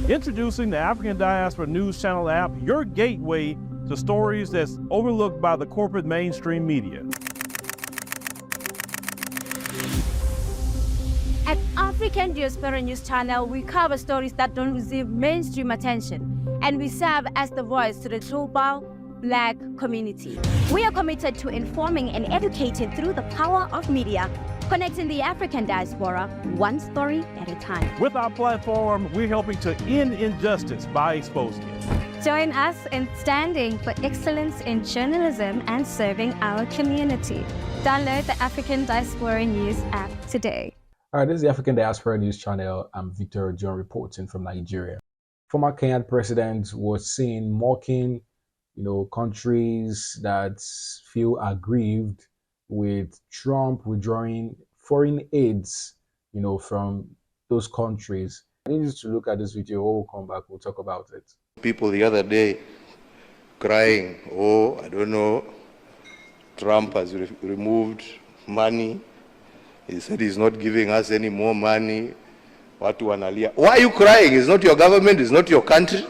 Introducing the African Diaspora News Channel app, your gateway to stories that's overlooked by the corporate mainstream media. At African Diaspora News Channel, we cover stories that don't receive mainstream attention, and we serve as the voice to the global Black community. We are committed to informing and educating through the power of media, connecting the African diaspora one story at a time. With our platform, we're helping to end injustice by exposing it. Join us in standing for excellence in journalism and serving our community. Download the African Diaspora News app today. All right, this is the African Diaspora News Channel. I'm Victor John reporting from Nigeria. Former Kenyan president was seen mocking, countries that feel aggrieved with Trump withdrawing foreign aids, from those countries. I need you to look at this video. We'll come back. We'll talk about it. People the other day crying, oh, I don't know, Trump has removed money. He said he's not giving us any more money. Watu wanalia. Why are you crying? It's not your government, it's not your country.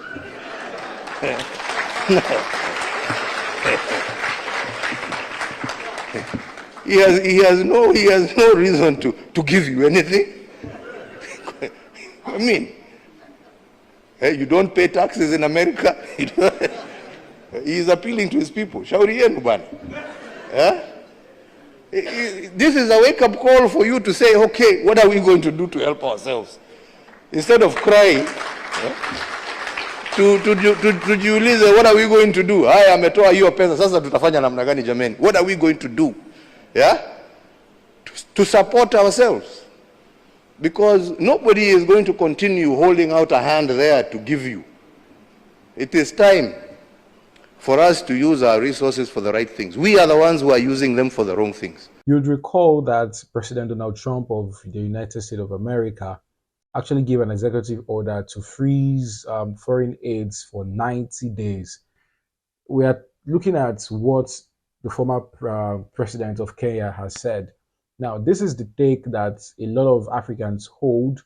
He has no reason to give you anything. I mean, you don't pay taxes in America. He is appealing to his people. Shauri yenu bwana. This is a wake-up call for you to say, okay, what are we going to do to help ourselves? Instead of crying, to jiulize, what are we going to do? Haya ametoa hiyo pesa, sasa tutafanya namna gani jameni? What are we going to do? To support ourselves. Because nobody is going to continue holding out a hand there to give you. It is time for us to use our resources for the right things. We are the ones who are using them for the wrong things. You'd recall that President Donald Trump of the United States of America actually gave an executive order to freeze foreign aids for 90 days. We are looking at what the former president of Kenya has said. Now, this is the take that a lot of Africans hold.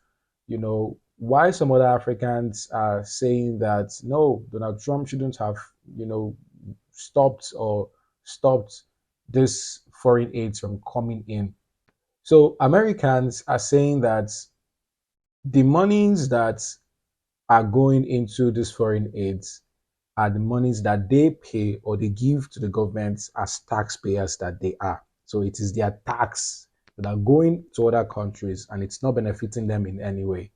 Why some other Africans are saying that, no, Donald Trump shouldn't have, stopped this foreign aids from coming in. So Americans are saying that the monies that are going into these foreign aids are the monies that they pay or they give to the government as taxpayers that they are. So it is their tax that are going to other countries and it's not benefiting them in any way.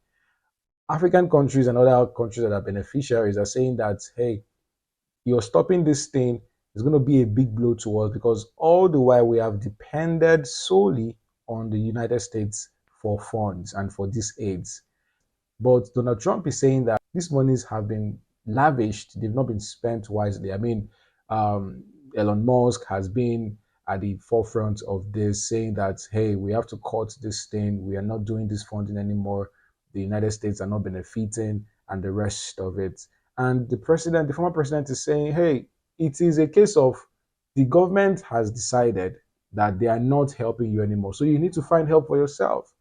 African countries and other countries that are beneficiaries are saying that, hey, you're stopping this thing. It's going to be a big blow to us because all the while we have depended solely on the United States for funds and for these aids. But Donald Trump is saying that these monies have been lavished. They've not been spent wisely. I mean, Elon Musk has been at the forefront of this, saying that, hey, we have to cut this thing. We are not doing this funding anymore. The United States are not benefiting and the rest of it. And the former president is saying, hey, it is a case of the government has decided that they are not helping you anymore. So you need to find help for yourself.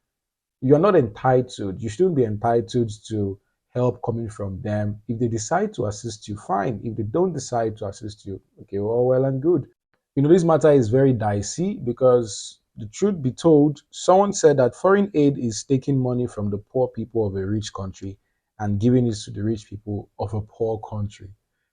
You are not entitled. You shouldn't be entitled to help coming from them. If they decide to assist you, fine. If they don't decide to assist you, okay, well and good. This matter is very dicey because the truth be told, someone said that foreign aid is taking money from the poor people of a rich country and giving it to the rich people of a poor country,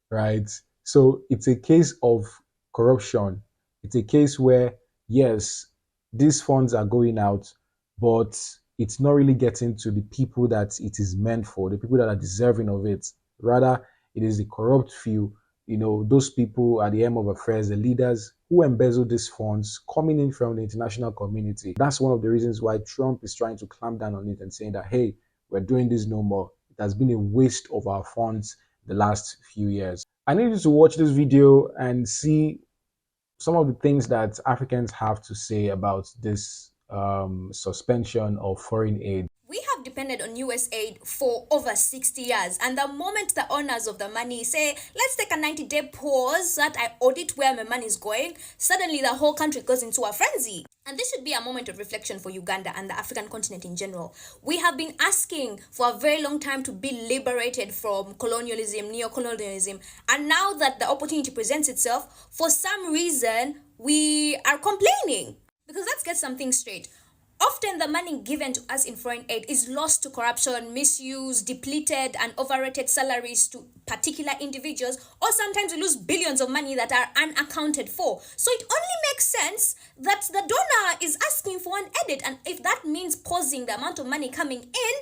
right? So it's a case of corruption. It's a case where, yes, these funds are going out, but it's not really getting to the people that it is meant for, the people that are deserving of it. Rather, it is the corrupt few, those people at the end of affairs, the leaders who embezzle these funds coming in from the international community. That's one of the reasons why Trump is trying to clamp down on it and saying that, hey, we're doing this no more. It has been a waste of our funds the last few years. I need you to watch this video and see some of the things that Africans have to say about this suspension of foreign aid. We have depended on US aid for over 60 years. And the moment the owners of the money say, let's take a 90-day pause that I audit where my money is going, suddenly the whole country goes into a frenzy. And this should be a moment of reflection for Uganda and the African continent in general. We have been asking for a very long time to be liberated from colonialism, neo-colonialism. And now that the opportunity presents itself, for some reason, we are complaining. Because let's get something straight. Often the money given to us in foreign aid is lost to corruption, misuse, depleted and overrated salaries to particular individuals, or sometimes we lose billions of money that are unaccounted for. So it only makes sense that the donor is asking for an edit, and if that means pausing the amount of money coming in,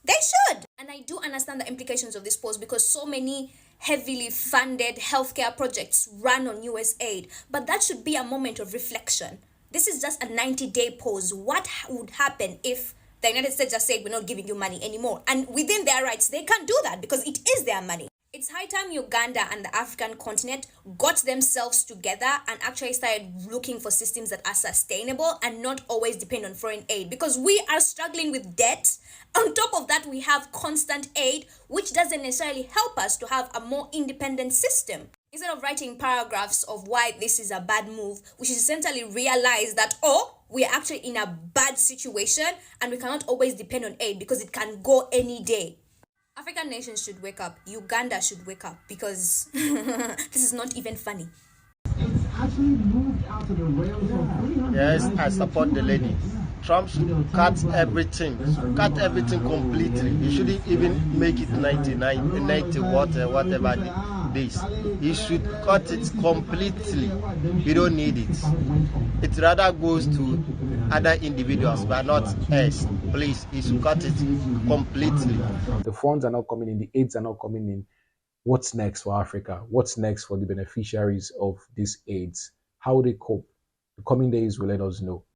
they should. And I do understand the implications of this pause because so many heavily funded healthcare projects run on US aid, but that should be a moment of reflection. This is just a 90-day pause. What would happen if the United States just said, we're not giving you money anymore? And within their rights, they can't do that because it is their money. It's high time Uganda and the African continent got themselves together and actually started looking for systems that are sustainable and not always depend on foreign aid, because we are struggling with debt. On top of that, we have constant aid, which doesn't necessarily help us to have a more independent system. Instead of writing paragraphs of why this is a bad move, we should essentially realize that, oh, we are actually in a bad situation and we cannot always depend on aid because it can go any day. African nations should wake up. Uganda should wake up because this is not even funny. It's actually moved out of the rails of Yes, I support the lady. Trump should cut everything completely. He shouldn't even make it 99, 90 whatever days. He should cut it completely. We don't need it. It rather goes to other individuals, but not us. Please, he should cut it completely. The funds are not coming in, the aids are not coming in. What's next for Africa? What's next for the beneficiaries of these aids? How will they cope? The coming days will let us know.